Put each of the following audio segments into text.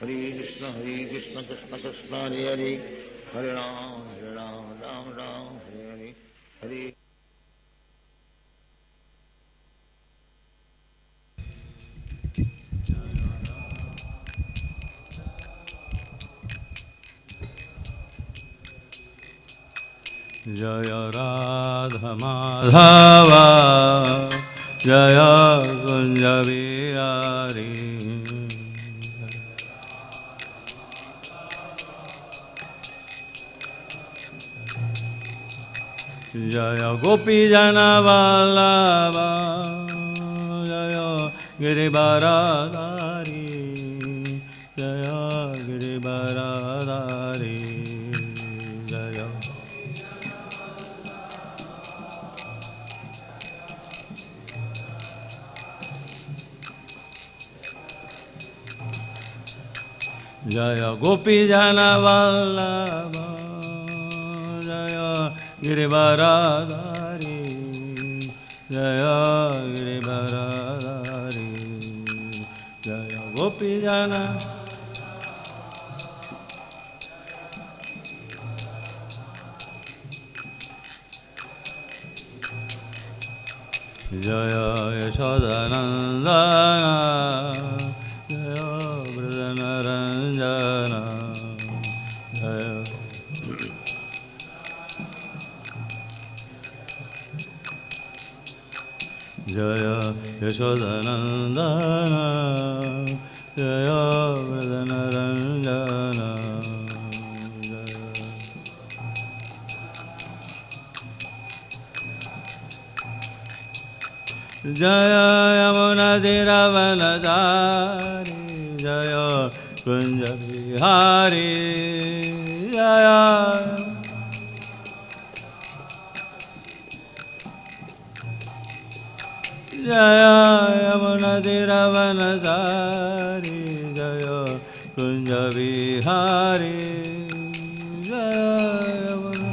Hare Krishna Krishna Krishna Hare Hare, Hare Ram Ram Ram Hare Hare, Hare Jaya Radha Madhava Jaya Kunja Vihari Jaya Gopi Jana Vallabha Jaya Giribaradhari Jaya Giribaradhari Jaya Jaya Gopi Jana Vallabha Jaya Giribaradhari Jaya Giribaradhari Jaya Gopi Jana Jaya Yashodanandana Jaya Brajanaranjana Jaya Jaya Yashodanandana Jaya Brajanaranjana Jaya Yamuna Dhiravanajari Jaya Kunja Vihari Jaya Jaya Yamuna Dhiravanajari Jaya Kunja Vihari Jaya Yamuna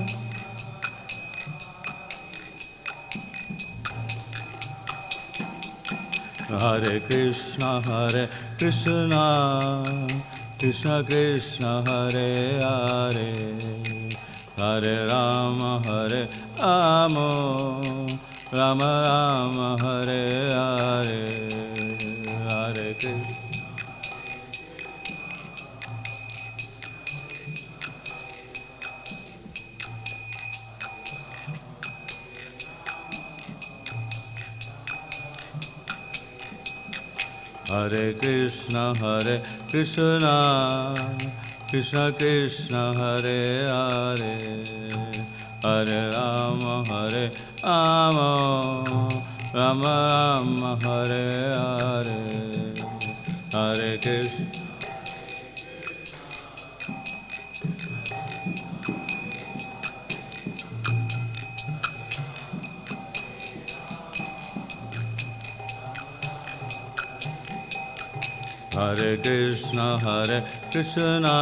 Hare Krishna Krishna Krishna Hare Hare Hare Rama Rama Rama Hare Hare Hare Krishna Hare Krishna Krishna Krishna Hare Hare Hare Rama Rama Rama Hare Hare Hare Krishna Hare Krishna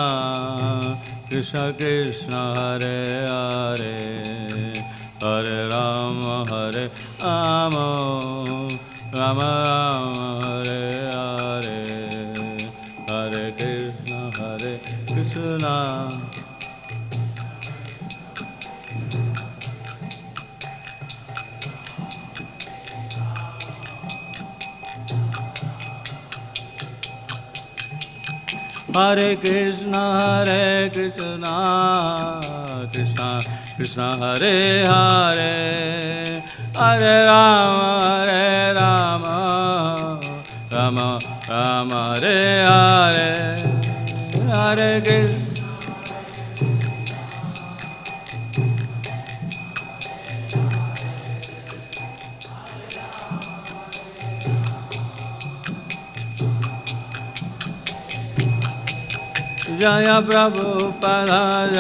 Krishna Krishna Hare Hare Hare Rama Rama Rama Hare Hare Hare Krishna Krishna Hare Krishna Krishna Krishna Hare Hare Hare Rama Rama Rama Hare Hare Hare Krishna Jaya Prabhupada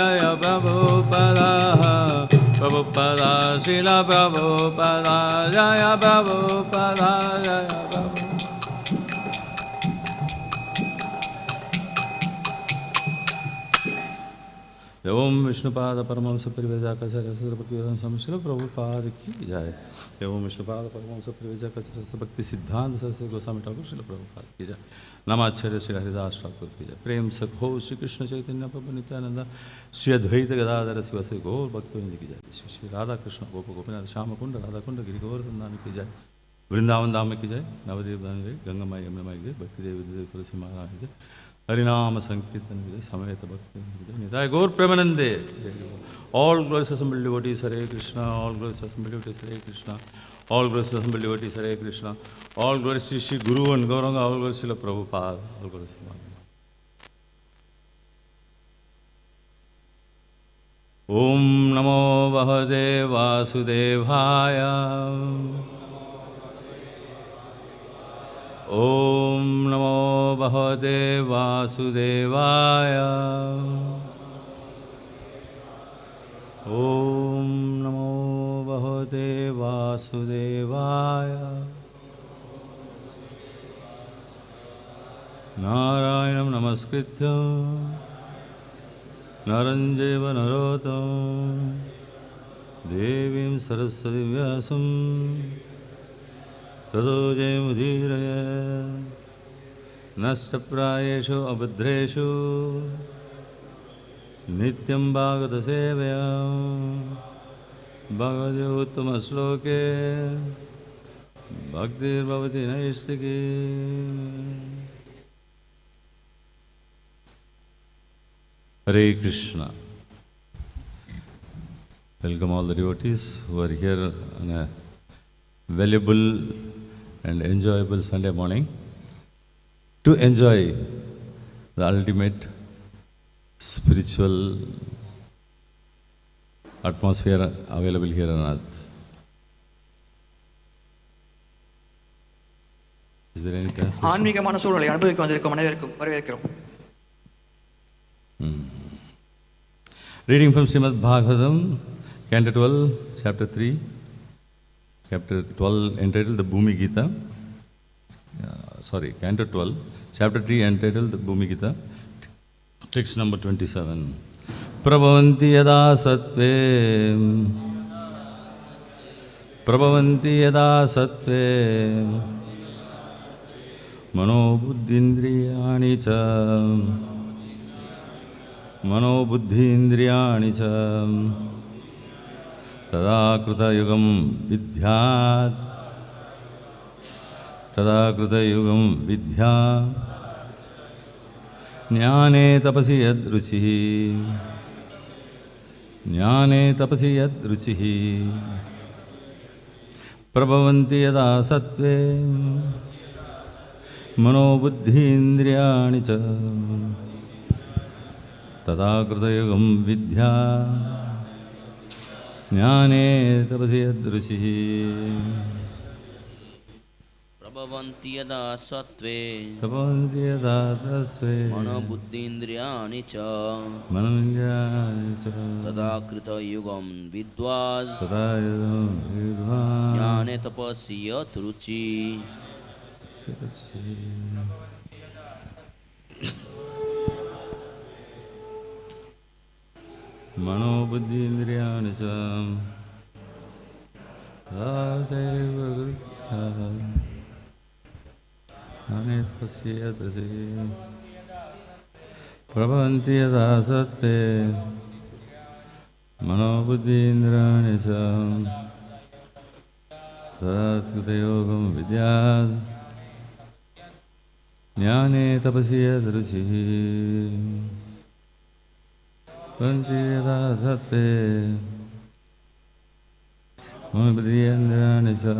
Prabhupada Srila Prabhupada Jaya Prabhupada Jaya Prabhupada Om Vishnupada Paramahamsa Parivajaka Saraswati Srila Prabhupada ki jai. Om Vishnupada Paramahamsa Parivajaka Saraswati Bhakti Siddhanta Saraswati Goswami Thakur Srila Prabhupada ki jai. नमाचार्य Shri Haridas Thakur की जय। प्रेम सखो श्री कृष्ण चैतन्य प्रभु नित्यानंद श्री अद्वैत गदाधर शिव श्री गौर भक्तवृंद की जय। श्री श्री राधा कृष्ण गोप गोपीनाथ श्याम कुंड राधा कुंड गिरि गोवर्धन की जय। वृंदावन धाम की जय। नवदेव धाम की जय। गंगा माई यमुना माई की जय। भक्ति देवी देव तुलसी महाराज की जय। हरिनाम संकीर्तन की जय। समेत भक्ति की जय। निताय गौर प्रेमानंदे। All glorious assembled devotees Hare Krishna. All glorious assembled devotees Hare Krishna. All glorious assembled devotees Hare Krishna. All glorious Shri Guru and Gauranga. All glorious Srila Prabhupada. All glorious Om Namo Bhagavate Vasudevaya. Om Namo Bhagavate Vasudevaya. Om Namo Bhagavate Vasudevaya. Narayanam Namaskritya Naram Chaiva Narottam Devim Saraswati Vyasam Tato Jayamudhīraya Nashtaprayeshu Abhadreshu Nityam Bhagavata Sevayam Bhagavati Uttama Shloke Bhaktir Bhavati Naistiki. Hare Krishna. Welcome all the devotees who are here on a valuable and enjoyable Sunday morning to enjoy the ultimate spiritual atmosphere available here on earth. Is there any translation? ஆன்மீகமான சூழலை அனுபவிக்க வந்திருக்கும் அனைவருக்கும் வரவேற்கிறோம். Reading from Srimad Bhagavatam, Canto 12, Chapter 3, Chapter 12 entitled the Bhumi Gita. Canto 12, Chapter 3 entitled the Bhumi Gita. Text number 27. Prabhavanti yadā sattve. Prabhavanti yadā sattve. Mano-buddhīndriyāṇi ca. mano-buddhīndriyāṇi ca. tadā kṛta-yugaṁ vidyāt. tadā kṛta-yugaṁ vidyāt. jñāne tapasi yad ruciḥ. jñāne tapasi yad ruciḥ. prabhavanti yadā sattve. mano-buddhīndriyāṇi ca. tadā kṛta-yugaṁ vidyāt. jñāne tapasi yad ruciḥ. prabhavanti yadā sattve. Prabhavanti yadā tasve. mano-buddhīndriyāṇi ca. mano-buddhīndriyāṇi ca. tadā kṛta-yugaṁ vidyāj. tadā-yugaṁ vidyāt. jñāne tapasi yat ruciḥ. mano-buddhīndriyāṇi ca. tadā-yugaṁ jñāne tapasi yat ruciḥ. prabhavanti yadā sattve. mano-buddhīndriyāṇi ca. tadā kṛta-yugaṁ vidyāt. jñāne tapasi yad ruciḥ. prabhavanti yadā sattve. mano-buddhīndriyāṇi ca.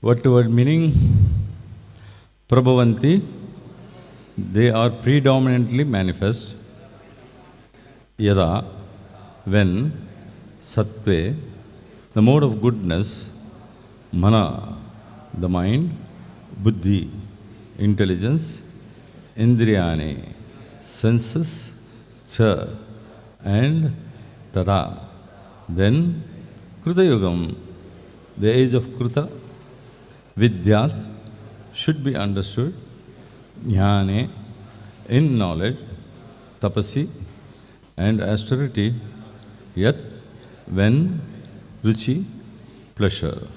Word-to-word meaning, prabhavanti, they are predominantly manifest. Yadā, when, sattve, the mode of goodness, mana, the mind, buddhi, intelligence, indriyāṇi, senses, cha, and tadā. Then, kṛta-yugam, the age of kṛta, vidyāt, should be understood, jñāne, in knowledge, tapasi, and austerity, yet when ruciḥ, pleasure.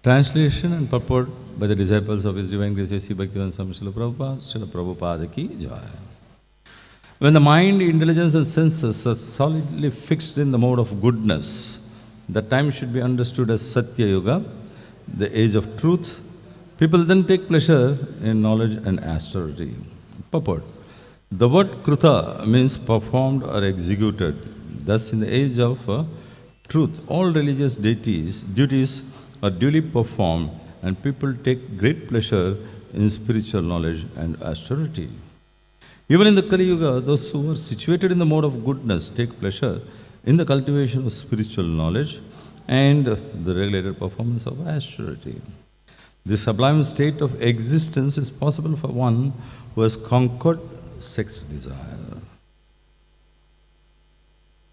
Translation and purport by the disciples of His Divine Grace A.C. Bhaktivedanta Swami Srila Prabhupada, Srila Prabhupada ki jai. When the mind, intelligence and senses are solidly fixed in the mode of goodness, that time should be understood as Satya-yuga, the age of truth. People then take pleasure in knowledge and austerity. Purport. The word kṛta means performed or executed. Thus, in the age of truth, all religious duties are duly performed, and people take great pleasure in spiritual knowledge and austerity. Even in the Kali-yuga, those who are situated in the mode of goodness take pleasure in the cultivation of spiritual knowledge and the regulated performance of austerity. This sublime state of existence is possible for one who has conquered sex desire.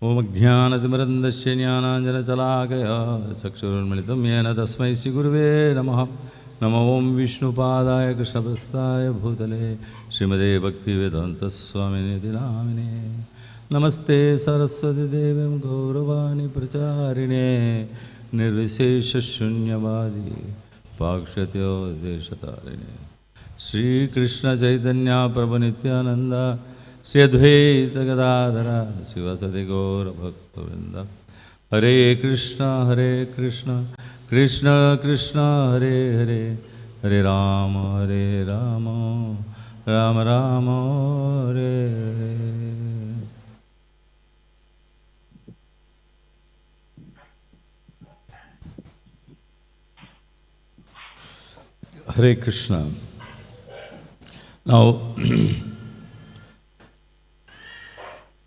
Om jñāne-timirandasya jñānāñjana-calākaya chakshurunmilitam yena tasmai sri-gurave namaha. Namo Om Vishnu-padaya Krishna-prasthaya bhutale Srimade Bhaktivedanta Swamini Namine. Namaste Saraswati Devam Gauravani Pracharine Nirvisesha Shunyavadi Pakshatyo Deshatarine. Sri Krishna Chaitanya Prabhu Nityananda Sri Advaita Gadadhara Sivasati Gaura Bhakta-vrinda. Hare Krishna, Krishna Krishna, Hare Hare, Hare Rama, Rama Rama, Hare Hare. Hare Krishna. Now,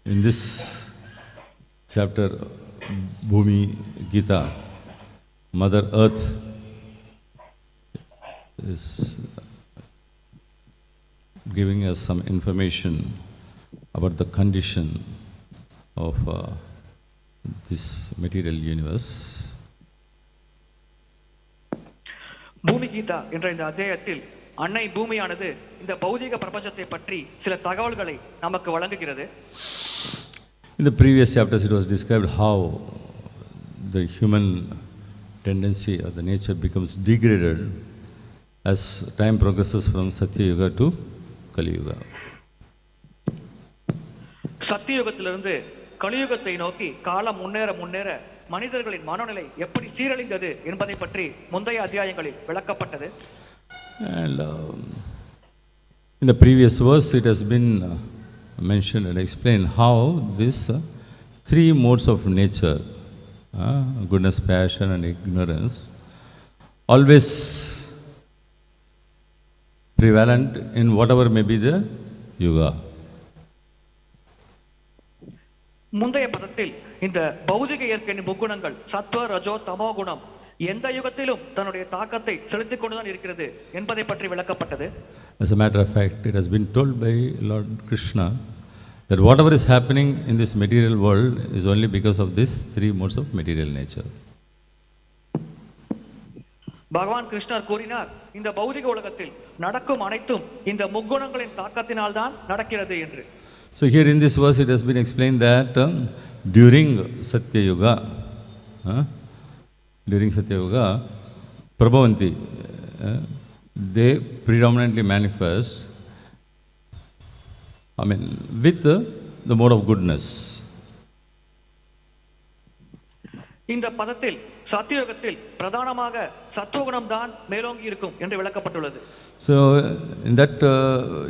in this chapter, Bhumi Gita, Mother Earth is giving us some information about the condition of this material universe. பூமி கீதா என்ற இந்த அத்தியாயத்தில் அன்னை பூமியானது இந்த பௌதிக பிரபஞ்சத்தை பற்றி சில தகவல்களை நமக்கு வழங்குகிறது. In the previous chapters, it was described how the human tendency or the nature becomes degraded as time progresses from Satya-yuga to Kali-yuga. சத்தியுகத்திலிருந்து கலியுகத்தை நோக்கி காலம் முன்னேற மனிதர்களின் மனநிலை எப்படி சீரழிந்தது என்பதை பற்றி முந்தைய அத்தியாயங்களில் விளக்கப்பட்டது. And in the previous verse, it has been mentioned and explained how these three modes of nature, goodness, passion and ignorance, always prevalent in whatever may be the yuga. முந்தைய பதத்தில் இந்த பௌதிக இயற்கையின் முக்குணங்கள் சத்வ ரஜோ தமோ குணம் எந்த யுகத்திலும் தன்னுடைய தாக்கத்தை செலுத்திக் கொண்டுதான் இருக்கிறது என்பதை பற்றி விளக்கப்பட்டது. As a matter of fact, it has been told by Lord Krishna that whatever is happening in this material world is only because of these three modes of material nature. பகவான் கிருஷ்ணர் கூறினார், இந்த பௌதிக உலகத்தில் நடக்கும் அனைத்தும் இந்த முக்குணங்களின் தாக்கத்தினால் தான் நடக்கிறது என்று. So here in this verse it has been explained that during Satya-yuga, prabhavanti, they predominantly manifest, with the mode of goodness. இந்த பதத்தில் சத்தியுகத்தில் பிரதானமாக சத்துவகுணம் தான் மேலோங்கி இருக்கும் என்று விளக்கப்பட்டுள்ளது. So in that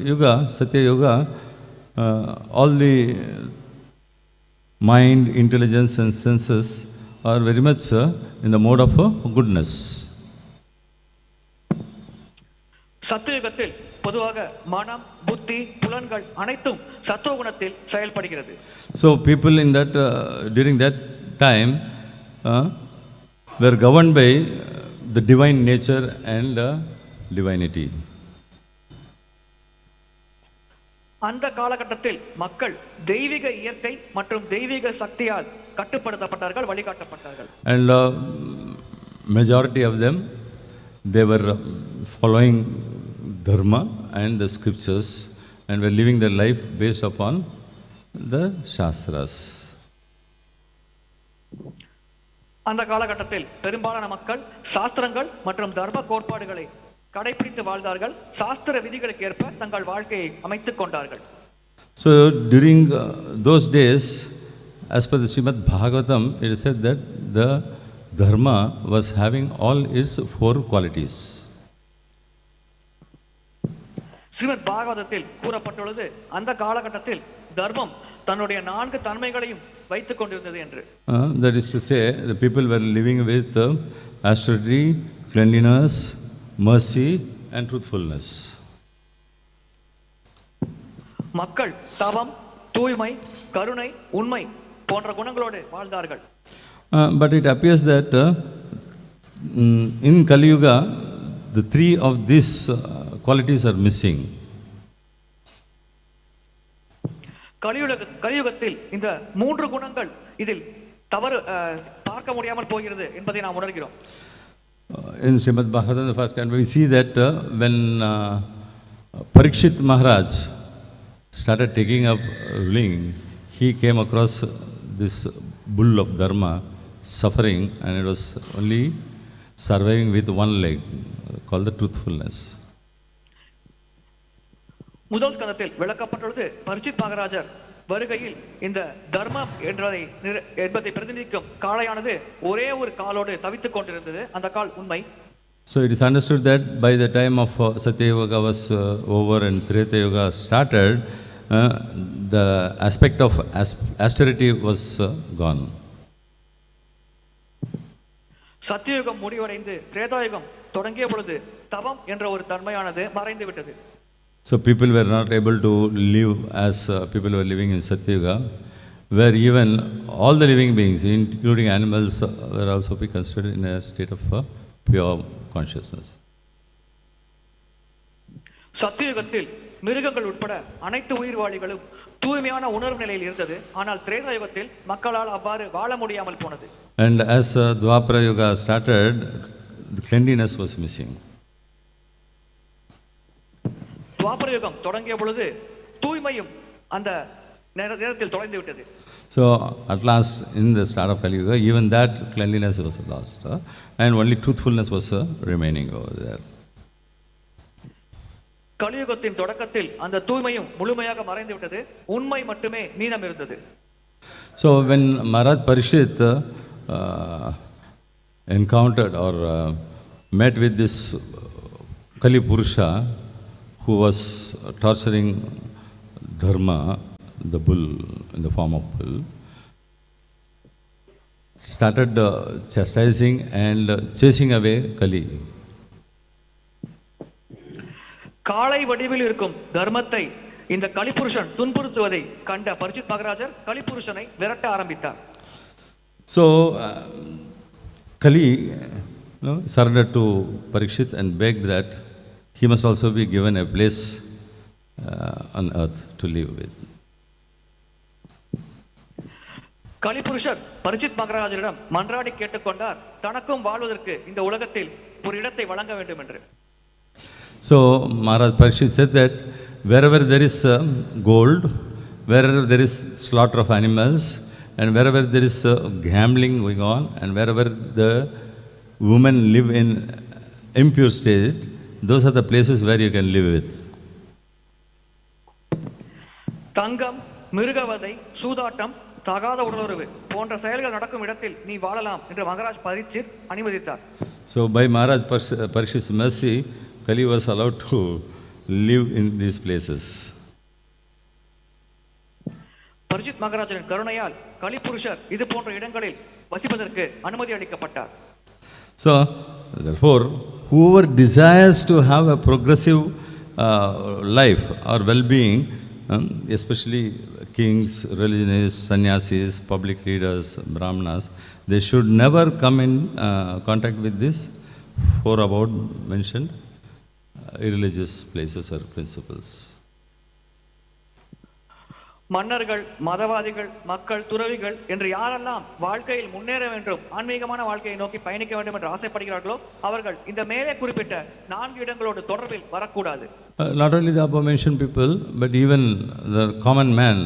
yuga, Satya-yuga, all the mind, intelligence and senses are very much in the mode of goodness. சத்தியுகத்தில் பொதுவாக மனம், புத்தி, புலன்கள் அனைத்தும் சத்துவகுணத்தில் செயல்படுகிறது. So people in that during that time were governed by the divine nature and divinity. அந்த காலகட்டத்தில் மக்கள் தெய்வீக இயற்கை மற்றும் தெய்வீக சக்தியால் கட்டுப்படுத்தப்பட்டார்கள், வழிகாட்டப்பட்டார்கள். And majority of them, they were following dharma and the scriptures and were living their life based upon the Shastras. அந்த காலகட்டத்தில் பெரும்பாலான மக்கள் சாஸ்திரங்கள் மற்றும் தர்ம கோட்பாடுகளை கடைபிடித்து வாழ்ந்தார்கள். சாஸ்திர விதிகளுக்கு ஏற்ப தங்கள் வாழ்க்கையை அமைத்துக் கொண்டார்கள். So during those days, as per the Srimad Bhagavatam, it is said that the dharma was having all its 4 qualities. Srimad பாகவதத்தில் கூறப்பட்டுள்ளது அந்த காலகட்டத்தில் தர்மம் தன்னுடைய 4 தன்மைகளையும் வைத்துக் கொண்டிருந்தது என்று. That is to say, the people were living with austerity, cleanliness, mercy and truthfulness. மக்கள் தவம், தூய்மை, கருணை, உண்மை போன்ற குணங்களோடு வாழ்ந்தார்கள். But it appears that in Kali-yuga, the 3 of these qualities are missing. கலியுகத்தில் இந்த 3 குணங்கள் இதில் தவறு பார்க்க முடியாமல் போகிறது என்பதை நாம் உணர்கிறோம். In Srimad Bhagavatam, the first canto, we see that when Parikshit Maharaj started taking up ruling, he came across this bull of dharma suffering, and it was only surviving with one leg, called the truthfulness. முதல் ஸ்கந்தத்தில் விளக்கப்பட்டுள்ளது பரிச்சித் மகாராஜர் வருகையில் இந்த தர்மம் என்பதை பிரதிநிதிக்கும் காளையானது ஒரே ஒரு காலோடு தவித்துக் கொண்டிருந்தது. அந்த கால் உண்மை. So it is understood that by the time of Satya-yuga was over and kṛta-yuga started, the aspect of austerity was gone. சத்தியயுகம் முடிவடைந்து kṛta-yugaṁ தொடங்கிய பொழுது தவம் என்ற ஒரு தன்மையானது மறைந்து விட்டது. So people were not able to live as people were living in Satya-yuga, where even all the living beings, including animals, were also be considered in a state of pure consciousness. சத்தியயுகத்தில் மிருகங்கள் உட்பட அனைத்து உயிர்வாழிகளும் தூய்மையான உணர்வு நிலையில் இருந்தது. ஆனால் kṛta-யுகத்தில் மக்களால் அவ்வாறு வாழ முடியாமல் போனது. And as Dwapara-yuga started, the cleanliness was missing. துவாபரயுகம் தொடங்கிய பொழுது தூய்மையும் அந்த நேரத்தில் தொலைந்து விட்டது. So at last, in the start of Kali-yuga, even that cleanliness was lost, and only truthfulness was remaining over there. கலியுகத்தின் தொடக்கத்தில் அந்த தூய்மையும் முழுமையாக மறைந்து விட்டது. உண்மை மட்டுமே மீதம் இருந்தது. So when Maharaj Parikshit encountered or met with this Kali Purusha, who was torturing Dharma, the bull in the form of bull, started chastising and chasing away Kali. காளை வடிவில் இருக்கும் தர்மத்தை இந்த கலிபுருஷன் துன்புறுத்துவதை கண்ட பரிச்சித் மகாராஜர் கலிபுருஷனை விரட்ட ஆரம்பித்தார். So Kali surrendered to Parikshit and begged that he must also be given a place on earth to live with. கலிபுருஷர் பரிச்சித் மகாராஜரிடம் மன்றாடி கேட்டுக்கொண்டார், தனக்கும் வாழ்வதற்கு இந்த உலகத்தில் ஒரு இடத்தை வழங்க வேண்டும் என்று. So Maharaj Parikshit said that wherever there is gold, wherever there is slaughter of animals, and wherever there is gambling going on, and wherever the women live in impure state, those are the places where you can live with. தங்கம், மிருகவதை, சூதாட்டம், தகாத உடலுறவு போன்ற செயல்கள் நடக்கும் இடத்தில் நீ வாழலாம் என்று Maharaj Parikshit அனுமதித்தார். So by Maharaj Parikshit's mercy, Kali was allowed to live in these places. பரிச்சித் மகாராஜரின் கருணையால் கலிபுருஷர் இது போன்ற இடங்களில் வசிப்பதற்கு அனுமதி அளிக்கப்பட்டார். So therefore, whoever desires to have a progressive life or well-being, especially kings, religionists, sannyasis, public leaders, brahmanas, they should never come in contact with this four above mentioned irreligious places or principles. மன்னர்கள், மதவாதிகள், மக்கள், துறவிகள் என்று யாரெல்லாம் வாழ்க்கையில் முன்னேற வேண்டும், ஆன்மீகமான வாழ்க்கையை நோக்கி பயணிக்க வேண்டும் என்று ஆசைப்படுகிறார்களோ அவர்கள் இந்த மேலே குறிப்பிட்ட 4 இடங்களோடு தொடர்பில் வரக்கூடாது. Not only the above mentioned people, but even the common man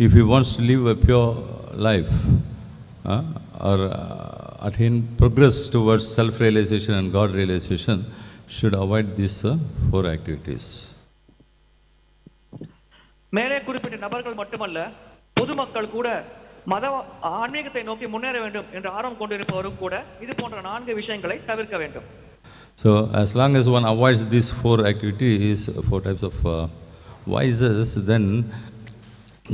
if he wants to live a pure life or attain progress towards self-realization and God-realization, should avoid these 4 activities. மேலே குறிப்பிட்ட நபர்கள் மட்டுமல்ல, பொதுமக்கள் கூட மத ஆன்மீகத்தை நோக்கி முன்னேற வேண்டும் என்ற ஆர்வம் கொண்டிருப்பவரும் கூட இது போன்ற 4 விஷயங்களை தவிர்க்க வேண்டும். So as long as one avoids these 4 activities, 4 types of vices, then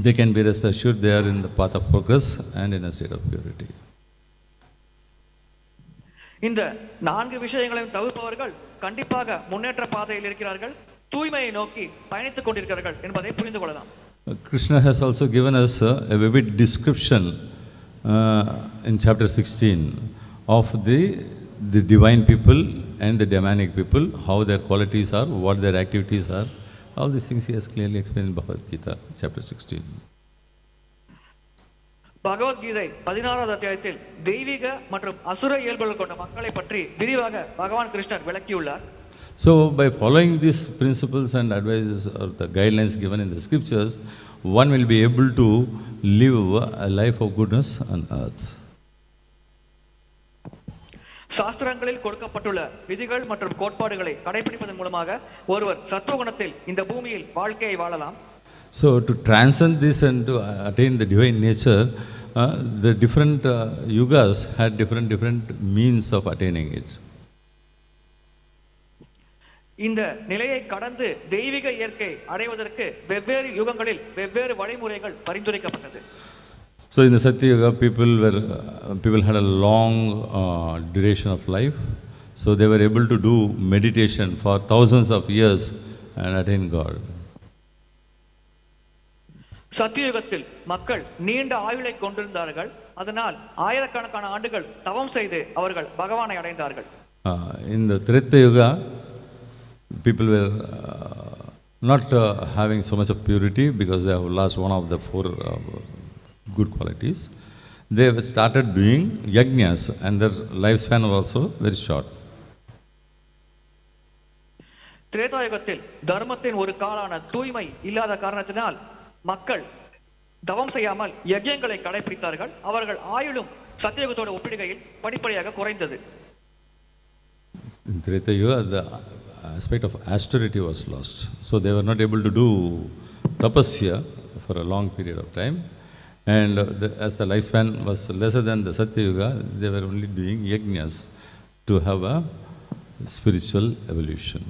they can be rest assured they are in the path of progress and in a state of purity. இந்த 4 விஷயங்களையும் தவிர்ப்பவர்கள் கண்டிப்பாக முன்னேற்ற பாதையில் இருக்கிறார்கள், தூய்மையை நோக்கி பயணித்துக் கொண்டிருக்கிறார்கள் என்பதை புரிந்து கொள்ளலாம். Krishna has also given us a vivid description in chapter 16 of the divine people and the demonic people, how their qualities are, what their activities are. All these things he has clearly explained in Bhagavad Gita, chapter 16. Bhagavad Gita 16வது அத்தியாயத்தில் தெய்வீக மற்றும் அசுர இயல்புகள் கொண்ட மக்களை பற்றி விரிவாக பகவான் கிருஷ்ணர் விளக்கியுள்ளார். So by following these principles and advices or the guidelines given in the scriptures, one will be able to live a life of goodness on earth. சாஸ்திரங்களில் கொடுக்கப்பட்டுள்ள விதிகள் மற்றும் கோட்பாடுகளை கடைபிடிப்பதன் மூலமாக ஒருவர் சத்துவகுணத்தில் இந்த பூமியில் வாழ்க்கையை வாழலாம். So to transcend this and to attain the divine nature, the different yugas had different means of attaining it. இந்த நிலையை கடந்து தெய்வீக இயற்கை அடைவதற்கு வெவ்வேறு யுகங்களில் வெவ்வேறு வழிமுறைகள் பரிந்துரைக்கப்பட்டது. So in the Satya-yuga, people had a long duration of life, so they were able to do meditation for thousands of years and attain God. சத்தியுகத்தில் மக்கள் நீண்ட ஆயுளை கொண்டிருந்தார்கள், அதனால் ஆயிரக்கணக்கான ஆண்டுகள் தவம் செய்து அவர்கள் பகவானை அடைந்தார்கள். In the kṛta-yuga, people were not having so much of purity because they have lost one of the 4 good qualities. They have started doing yajñas and their lifespan was also very short. திரேதாயுகத்தில் தர்மத்தின் ஒரு காலான தூய்மை இல்லாத காரணத்தினால் மக்கள் தவம் செய்யாமல் யஜ்யங்களை கடைபிடித்தார்கள். அவர்கள் ஆயுளும் சத்தியயுகத்தோட ஒப்பிடுகையில் படிப்படியாக குறைந்தது. In Kṛta-yuga, the aspect of austerity was lost. So they were not able to do tapasya for a long period of time. And as the lifespan was lesser than the Satya-yuga, they were only doing yajñas to have a spiritual evolution.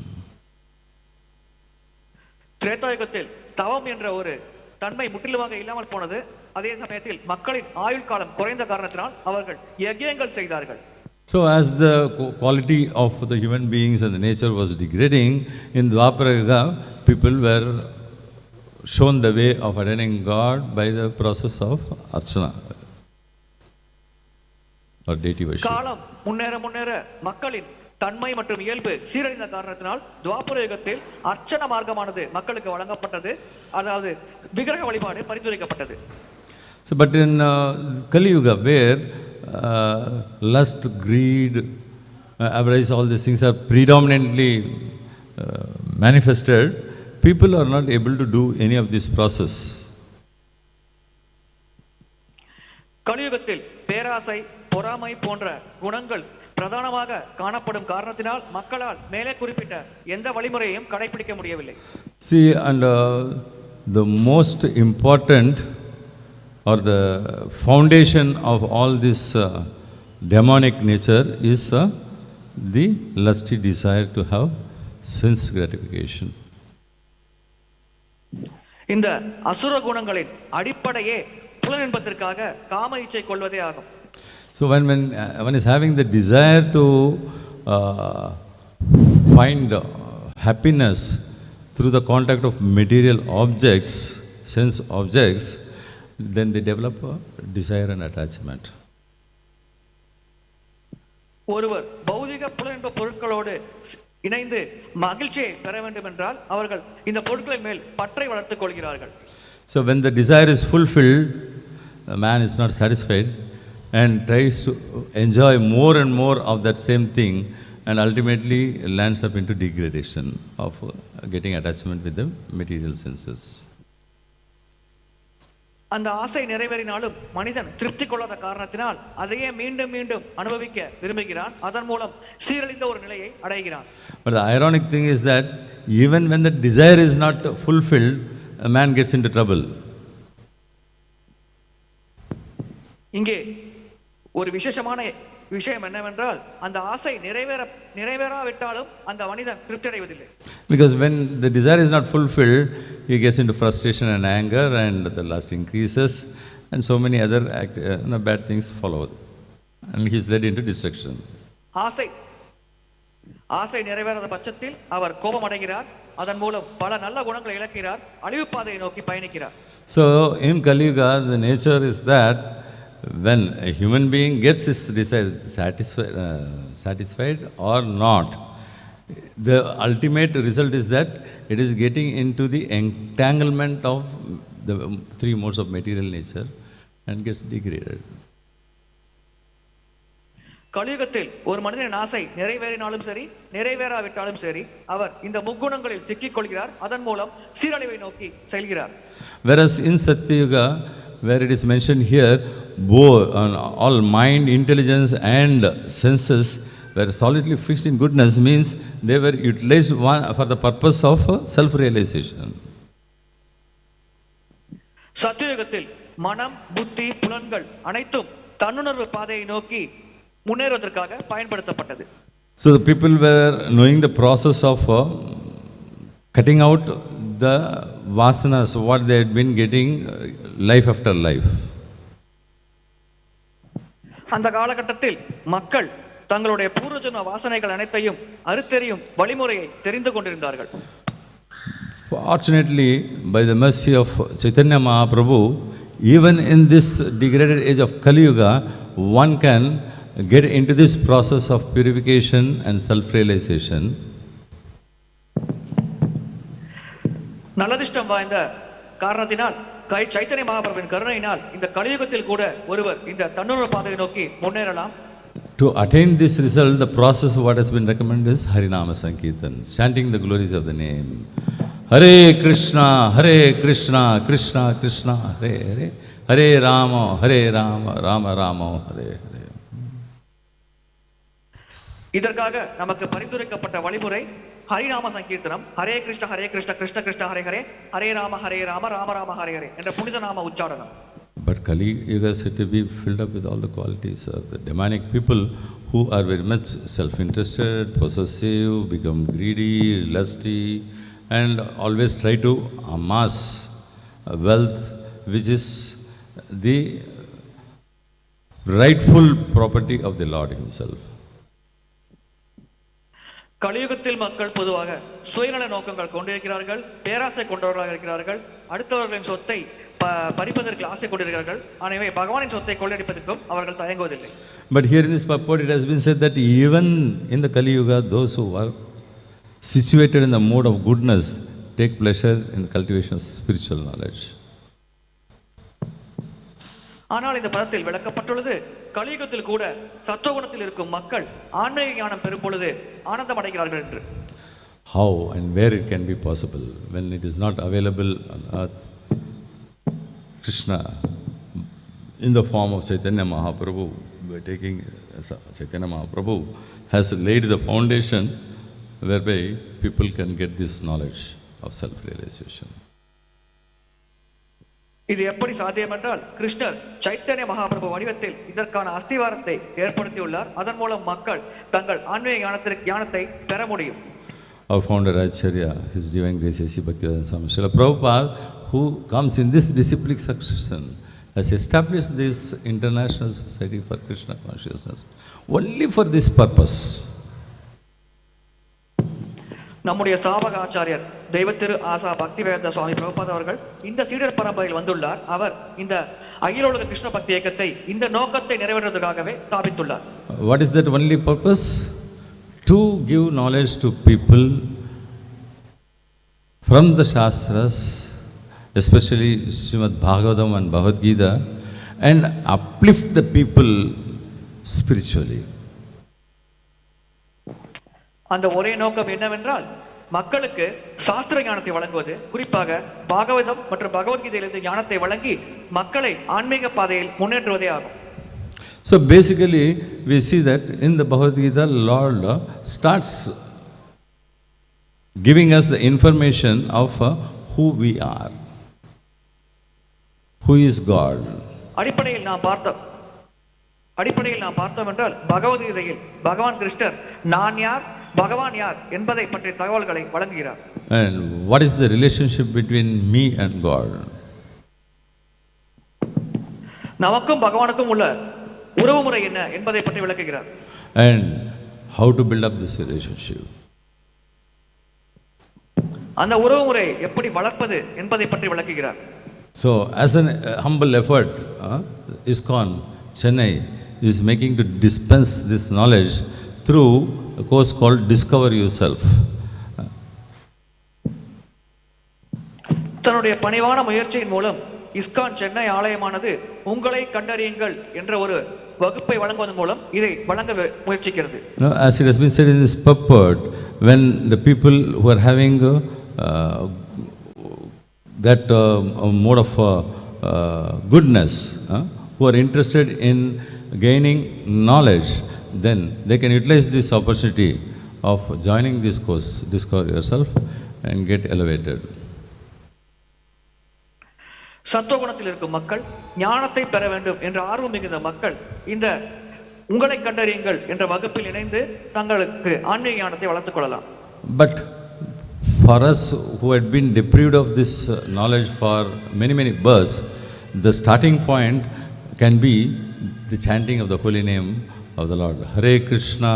திரேதாயுகத்தில் தவம் என்ற ஒரு தன்மை முற்றிலுமாக இல்லாமல் போனது. அதே சமயத்தில் மக்களின் ஆயுள் காலம் குறைந்த காரணத்தினால் அவர்கள் யஜ்யங்கள் செய்தார்கள். So as the quality of the human beings and the nature was degrading, in Dwapara-yuga, people were shown the way of attaining God by the process of archana or deity worship. காலம் முன்னேற மக்களின் தன்மை மற்றும் இயல்பு சீரழிந்த காரணத்தினால் துவாபர யுகத்தில் அர்ச்சன மார்க்கமானது மக்களுக்கு வழங்கப்பட்டது, அதாவது விக்கிரக வழிபாடு பரிந்துரைக்கப்பட்டது. So but in Kali-yuga, where lust, greed, avarice, all these things are predominantly manifested, people are not able to do any of this process. கலியுகத்தில் பேராசை, பொறாமை போன்ற குணங்கள் பிரதானமாக காணப்படும் காரணத்தினால் மக்களால் மேலே குறிப்பிட்ட எந்த வழிமுறையையும் கடைபிடிக்க முடியவில்லை. See, and the most important or the foundation of all this demonic nature is the lusty desire to have sense gratification. இந்த அசுர குணங்களின் அடிப்படையே புலனின்பத்திற்காக காம இச்சை கொள்வதே ஆகும். So when one is having the desire to find happiness through the contact of material objects, sense objects, then they develop a desire and attachment. ஒருவர் பௌதிக புலனின்ப பொருட்களோடு இணைந்து மகிழ்ச்சியை பெற வேண்டும் என்றால் அவர்கள் இந்த பொருட்களின் மேல் பற்றை வளர்த்துக் கொள்கிறார்கள். So when the desire is fulfilled, the man is not satisfied and tries to enjoy more and more of that same thing and ultimately lands up into degradation of getting attachment with the material senses. அந்த ஆசை நிறைவேறினாலும் மனிதன் திருப்தி கொள்ளாத காரணத்தினால் அதையே மீண்டும் மீண்டும் அனுபவிக்க விரும்புகிறான். அதன் மூலம் சீரழிந்த ஒரு நிலையை அடைகிறான். But the ironic thing is that even when the desire is not fulfilled, a man gets into trouble. இங்கே ஒரு விசேஷமான விஷயம் என்னவென்றால் அந்த ஆசை நிறைவேறாவிட்டாலும் அந்த மனிதன் திருப்தி அடைவதில்லை. Because when the desire is not fulfilled, he gets into frustration and anger, and the lust increases, and so many other bad things follow, and he is led into destruction. ஆசை நிறைவேறாத பட்சத்தில் அவர் கோபம் அடைகிறார். அதன் மூலம் பல நல்ல குணங்களை இழக்கிறார். அழிவு பாதையை நோக்கி பயணிக்கிறார். So in Kali-yuga, the nature is that when a human being gets his desire satisfied or not, the ultimate result is that it is getting into the entanglement of the three modes of material nature and gets degraded. கலியுகத்தில் ஒரு மனிதனின் ஆசை நிறைவேறினாலும் சரி நிறைவேறாவிட்டாலும் சரி அவர் இந்த முக்குணங்களில் சிக்கிக் கொள்கிறார். அதன் மூலம் சீரழிவை நோக்கி செல்கிறார். Whereas in Satya-yuga, where it is mentioned here, all mind, intelligence and senses were solidly fixed in goodness, means they were utilized for the purpose of self-realization. சத்யயுகத்தில் மனம், புத்தி, புலன்கள் அனைத்தும் தன்னுணர்வு பாதையை நோக்கி முன்னேறுவதற்காக பயன்படுத்தப்பட்டது. So the people were knowing the process of cutting out the vasanas, what they had been getting life after life. அந்த காலகட்டத்தில் மக்கள் தங்களுடைய பூர்வஜன்ம வாசனைகள் அனைத்தையும் அறுத்தெறியும் வழிமுறையை தெரிந்து கொண்டிருந்தார்கள். Fortunately, by the mercy of Chaitanya Mahaprabhu, even in this degraded age of Kali-yuga, one can get into this process of purification and self-realization. நல்லதிஷ்டம் வாய்ந்த காரணத்தினால் சைத்தன்ய மகாபிரபுவின் கருணையினால் இந்த கலியுகத்தில் கூட ஒருவர் இந்த தன்னுணர்வு பாதையை நோக்கி முன்னேறலாம். To attain this result, the process what has been recommended is Harinama Sankirtan, chanting the glories of the name. Hare Krishna, Krishna Krishna, Hare Hare, Hare Rama, Rama Rama, Hare Hare. இதற்காக நமக்கு பரிந்துரைக்கப்பட்ட வழிமுறை ஹரிநாம சங்கீர்த்தனம். ஹரே கிருஷ்ண கிருஷ்ண கிருஷ்ண ஹரே ஹரே, ஹரே ராம ராம ராம ஹரே ஹரே என்ற புனித நாம உச்சாரணம். But Kali-yuga is said to be filled up with all the qualities of the demonic people who are very much self-interested, possessive, become greedy, lusty, and always try to amass wealth which is the rightful property of the Lord Himself. கலியுகத்தில் மக்கள் பொதுவாக சுயநல நோக்கங்கள் கொண்டிருக்கிறார்கள், பேராசை கொண்டவர்களாக இருக்கிறார்கள், அடுத்தவர்களின் சொத்தை பறிப்பதற்கு ஆசை கொண்டிருக்கிறார்கள். எனவே பகவானின் சொத்தை கொள்ளையடிப்பதற்கும் அவர்கள் தயங்குவதில்லை. But here in this purport it has been said that even in the Kali-yuga, those who are situated in the mode of goodness take pleasure in the cultivation of spiritual knowledge. ஆனால் இந்த பதத்தில் விளக்கப்பட்டுள்ளது கலியுகத்தில் கூட சத்துவகுணத்தில் இருக்கும் மக்கள் ஆன்மீக ஞானம் பெறும் பொழுது ஆனந்தம் அடைகிறார்கள் என்று. How and where it can be possible when it is not available on earth? Krishna in the form of Chaitanya Mahaprabhu, by taking Chaitanya Mahaprabhu, has laid the foundation whereby people can get this knowledge of self-realization. இது எப்படி சாத்தியம் என்றால் கிருஷ்ணர் சைத்தன்ய மகாபிரபு வடிவத்தில் இதற்கான அஸ்திவாரத்தை ஏற்படுத்தியுள்ளார். அதன் மூலம் மக்கள் தங்கள் ஆன்மீக ஞானத்தை பெற முடியும். Our founder Acharya, His Divine Grace A.C. Bhaktivedanta Swami Srila Prabhupada, who comes in this disciplic succession, has established this International Society for Krishna Consciousness only for this purpose. நம்முடைய ஸ்தாபக ஆச்சாரியர் தெய்வத்திரு ஆசா பக்திவேதாந்த சுவாமி பிரபுபாத் அவர்கள் இந்த சீடர் பரம்பரையில் வந்துள்ளார். அவர் இந்த அகில உலக கிருஷ்ண பக்தி இயக்கத்தை இந்த நோக்கத்தை நிறைவேற்றுவதற்காகவே ஸ்தாபித்துள்ளார். What is that only purpose? To give knowledge to people from the Shastras, especially Srimad Bhagavatam and Bhagavad Gita, and uplift the people spiritually. அந்த ஒரே நோக்கம் என்னவென்றால் மக்களுக்கு சாஸ்திர ஞானத்தை வழங்குவது, குறிப்பாக பாகவதம் மற்றும் பகவத்கீதையிலிருந்து ஞானத்தை வழங்கி மக்களை ஆன்மீக பாதையில் முன்னேற்றுவதே ஆகும். So basically we see that in the Bhagavad Gita, Lord starts giving us the information of who we are, who is God. அடிப்படையில் நாம் பார்த்தோம் என்றால் பகவத்கீதையில் பகவான் கிருஷ்ணர் நான் யார், பகவான் யார் என்பதை பற்றிய தகவல்களை வழங்குகிறார். And what is the relationship between me and God? நமக்கும் பகவானுக்கும் உள்ள உறவு முறை என்ன என்பதை பற்றி விளக்குகிறார். And how to build up this relationship? அந்த உறவு முறை எப்படி வளர்ப்பது என்பதை பற்றி விளக்குகிறார். So as an humble effort, ISKCON Chennai is making to dispense this knowledge through a course called Discover Yourself. தன்னுடைய பணிவான முயற்சியின் மூலம் இஸ்கான் சென்னை ஆலயமானது உங்களை கண்டறியுங்கள் என்ற ஒரு வகுப்பை வழங்குவதன் மூலம் இதை வழங்க முயற்சிக்கிறது. As it has been said in this purport, when the people who are having that mode of goodness, who are interested in gaining knowledge, then they can utilize this opportunity of joining this course, Discover Yourself, and get elevated. சத்துவகுணத்தில் இருக்கும் மக்கள், ஞானத்தை பெற வேண்டும் என்ற ஆர்வம் மிகுந்த மக்கள் இந்த உங்களை கண்டறியுங்கள் என்ற வகுப்பில் இணைந்து தங்களுக்கு ஆன்மீக ஞானத்தை வளர்த்துக் கொள்ளலாம். But for us who had been deprived of this knowledge for many births, the starting point can be the chanting of the holy name of the Lord. Hare Krishna,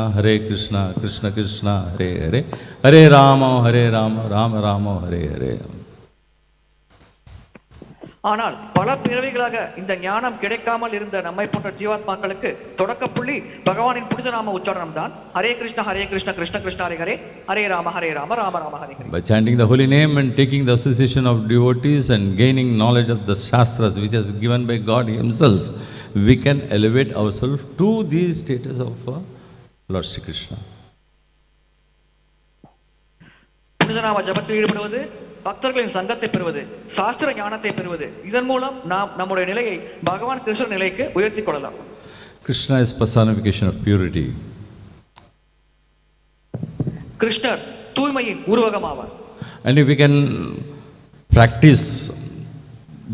Krishna Krishna, Hare Hare, Hare Rama, Rama Rama, Hare Hare. ஆனால் பல பிறவிகளாக இந்த ஞானம் கிடைக்காமல் இருந்த நம்மை போன்ற ஜீவாத்மாக்களுக்கு தொடக்க புள்ளி பகவானின் புனித நாம உச்சாரணம் தான். Hare Krishna Krishna Krishna Hare Hare, Hare Rama Rama Rama Hare Hare. By chanting the holy name and taking the association of devotees and gaining knowledge of the Shastras which is given by God Himself, we can elevate ourselves to the status of Lord Shri Krishna. புனித நாம ஜபத்தில் ஈடுபடுவது, பக்தர்களின் சங்கத்தை பெறுவது, சாஸ்திர ஞானத்தை பெறுவது, இதன் மூலம் நாம் நம்முடைய நிலையை பகவான் கிருஷ்ண நிலைக்கு உயர்த்திக் கொள்ளலாம். Krishna is personification of purity. கிருஷ்ணர் தூய்மையின் உருவகமாவார். And if we can practice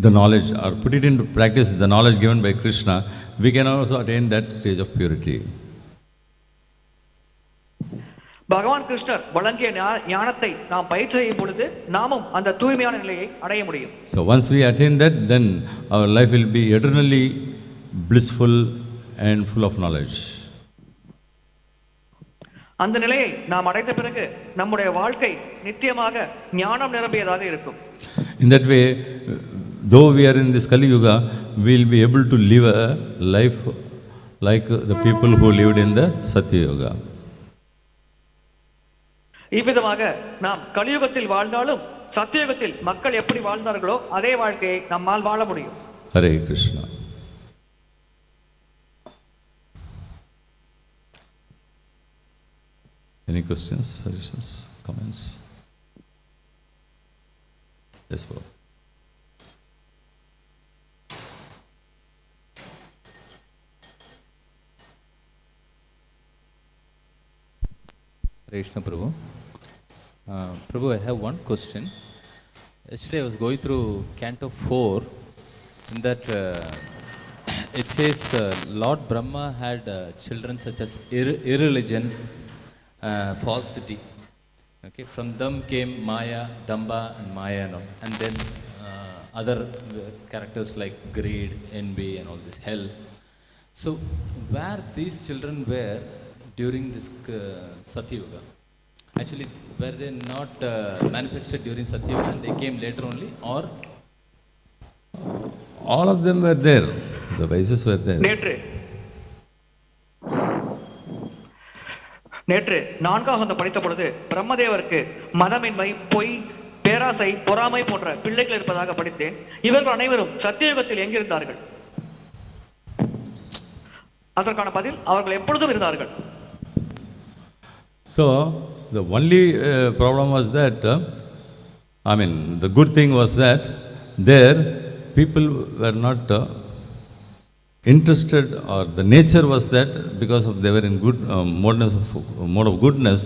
the knowledge or put it into practice the knowledge given by Krishna, we can also attain that stage of purity. பகவான் கிருஷ்ணர் வழங்கிய ஞானத்தை நாம் பயிற்சி செய்யும் பொழுது நாமும் அந்த தூய்மையான நிலையை அடைய முடியும். So once we attain that, then our life will be eternally blissful and full of knowledge. அந்த நிலையை நாம் அடைந்த பிறகு நம்முடைய வாழ்க்கை நித்தியமாக ஞானம் நிரம்பியதாக இருக்கும். In that way, though we are in this Kali-yuga, we will be able to live a life like the people who lived in the Satya-yuga. இவ்விதமாக நாம் கலியுகத்தில் வாழ்ந்தாலும் சத்தியுகத்தில் மக்கள் எப்படி வாழ்ந்தார்களோ அதே வாழ்க்கையை நம்மால் வாழ முடியும். Hare Krishna. Any questions, suggestions, comments? Yes, Bob. Krishna Prabhu. Prabhu, I have one question. Yesterday I was going through Canto 4. In that it says Lord Brahma had children such as irreligion, falsity. Okay, from them came Maya, Damba, and Maya, and then other characters like greed, envy, and all this hell. So, where these children were during this Satya-yuga? Actually, were they not manifested during Satya-yuga and they came later only, or? All of them were there. The vices were there. நேற்று நான்காவது படித்த பொழுது பிரம்மதேவருக்கு மதமின்மை, பொய், பேராசை, பொறாமை போன்ற பிள்ளைகள் இருப்பதாக படித்தேன். இவர்கள் அனைவரும் சத்தியயுகத்தில் எங்கிருந்தார்கள்? அதற்கான பதில், அவர்கள் எப்பொழுதும் இருந்தார்கள். So the only problem was that, the good thing was that there people were not interested, or the nature was that because of they were in good mode of goodness,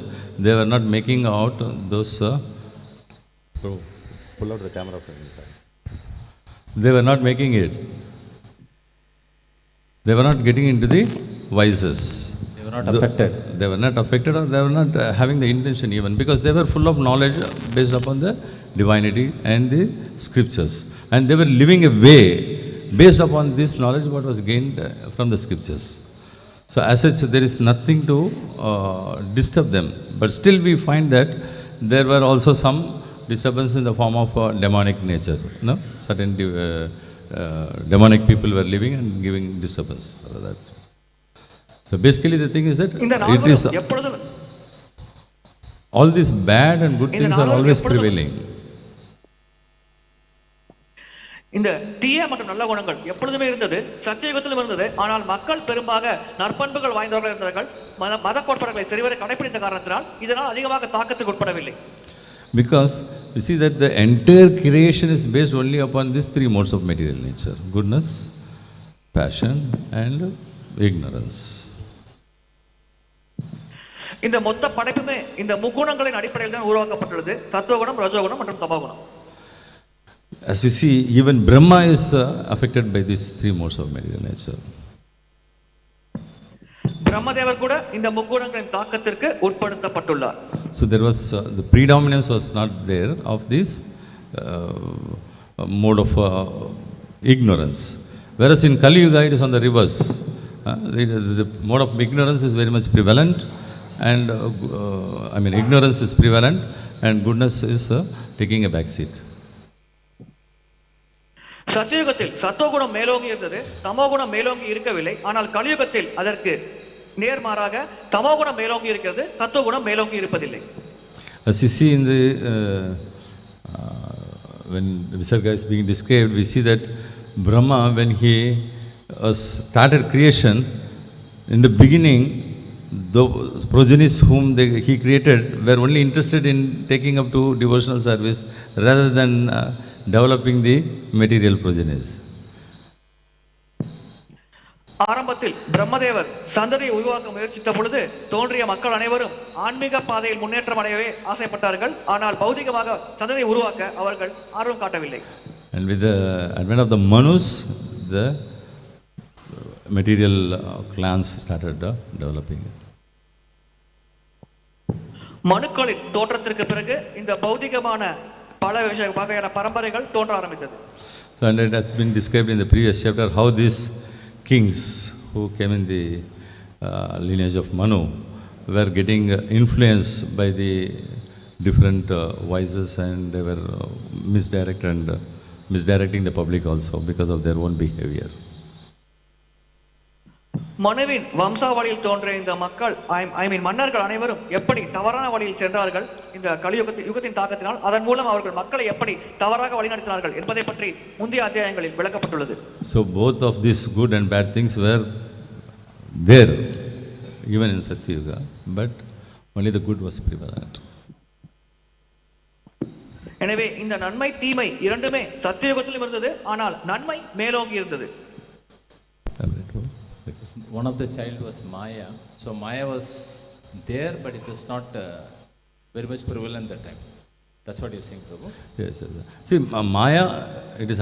they were not making out those. Pull out the camera from inside. They were not making it. They were not getting into the vices. They were not affected. They were not affected, or they were not having the intention even, because they were full of knowledge based upon the divinity and the scriptures. And they were living a way based upon this knowledge what was gained from the scriptures. So as such, there is nothing to disturb them. But still we find that there were also some disturbance in the form of demonic nature. No? Certain demonic people were living and giving disturbance for that. So basically the thing is that it is all these bad and good things are always prevailing. இந்த தீய மற்றும் நல்ல குணங்கள் எப்பொழுதுமே இருந்தது, சத்தியயுகத்திலும் இருந்தது. ஆனால் மக்கள் பெரும்பாக நற்பண்புகள் வாய்ந்தவர்கள் இருந்தார்கள். மத கோட்பாடுகளை சரிவர கடைபிடித்த காரணத்தினால் இதனால் அதிகமாக தாக்கத்துக்கு உட்படவில்லை. Because you see that the entire creation is based only upon these three modes of material nature: goodness, passion and ignorance. இந்த மொத்த படைப்புமே இந்த முக்குணங்களின் அடிப்படையில் தான் உருவாக்கப்பட்டுள்ளது: சத்துவகுணம், ரஜோகுணம் மற்றும் தமோகுணம். As you see, even Brahma is affected by these three modes of material nature. பிரம்மதேவர் கூட இந்த முக்குணங்களின் தாக்கத்திற்கு உட்படுத்தப்பட்டுள்ளார். So there was the predominance was not there of this mode of ignorance. Whereas in Kali-yuga it is on the reverse. The mode of ignorance is very much prevalent, and ignorance is prevalent and goodness is taking a back seat. சத்தியயுகத்தில் சத்துவகுணம் மேலோங்கி இருந்தது, தமோகுணம் மேலோங்கி இருக்கவில்லை. ஆனால் கலியுகத்தில் அதற்கு நேர்மாறாக தமோகுணம் மேலோங்கி இருக்கிறது, சத்துவகுணம் மேலோங்கி இருப்பதில்லை. As you see in the when Visarga is being described, we see that Brahma, when he started creation, in the beginning, the progenies whom he created were only interested in taking up to devotional service rather than developing the material progenies. ஆரம்பத்தில் பிரம்மதேவர் சந்ததியை உருவாக்க முயற்சித்த பொழுது தோன்றிய மக்கள் அனைவரும் ஆன்மீக பாதையில் முன்னேற்றம் அடையவே ஆசைப்பட்டார்கள். ஆனால் பௌதிகமாக சந்ததியை உருவாக்க அவர்கள் ஆர்வம் காட்டவில்லை. And with the advent of the manus, the material clans started developing. மனுக்களின் தோற்றத்திற்கு பிறகு இந்த பௌதிகமான பல வகையான பரம்பரைகள் தோன்ற ஆரம்பித்தது. So and it has been described in the previous chapter how these kings who came in the lineage of Manu were getting influenced by the different vices, and they were misdirecting the public also because of their own behavior. மனுவின் வம்சாவளியில் தோன்றிய இந்த மக்கள் மன்னர்கள் அனைவரும் எப்படி தவறான வழியில் சென்றார்கள் இந்த யுகத்தின் தாக்கத்தினால், அதன் மூலம் அவர்கள் மக்களை எப்படி தவறாக வழிநடத்தினார்கள் என்பதை பற்றி முந்தைய அத்தியாயங்களில் விளக்கப்பட்டுள்ளது. So both of these good and bad things were there even in Satya-yuga, but only the good was prevalent. எனவே இந்த நன்மை தீமை இரண்டுமே சத்தியயுகத்திலும் இருந்தது, ஆனால் நன்மை மேலோங்கி இருந்தது. One of the child was Maya. So Maya was there, but it was not very much prevalent that time. That's what you're saying, Prabhu? Yes. See, Maya, it is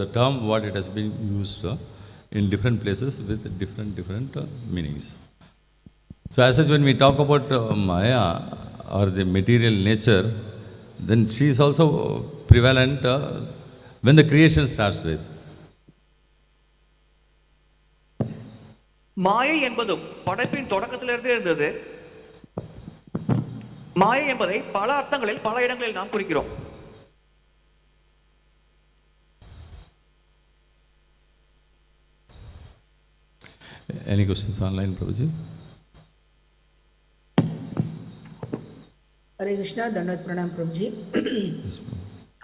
the term what it has been used in different places with different meanings. So as such, when we talk about Maya or the material nature, then she is also prevalent when the creation starts with. மாயை என்பதும் படைப்பின் தொடக்கத்திலிருந்தே இருந்தது. மாயை என்பதை பல அர்த்தங்களில் பல இடங்களில் நாம் குறிக்கிறோம். Any questions online, Prabhuji? Hare Krishna, Dandavat Pranam, Prabhuji. Yes,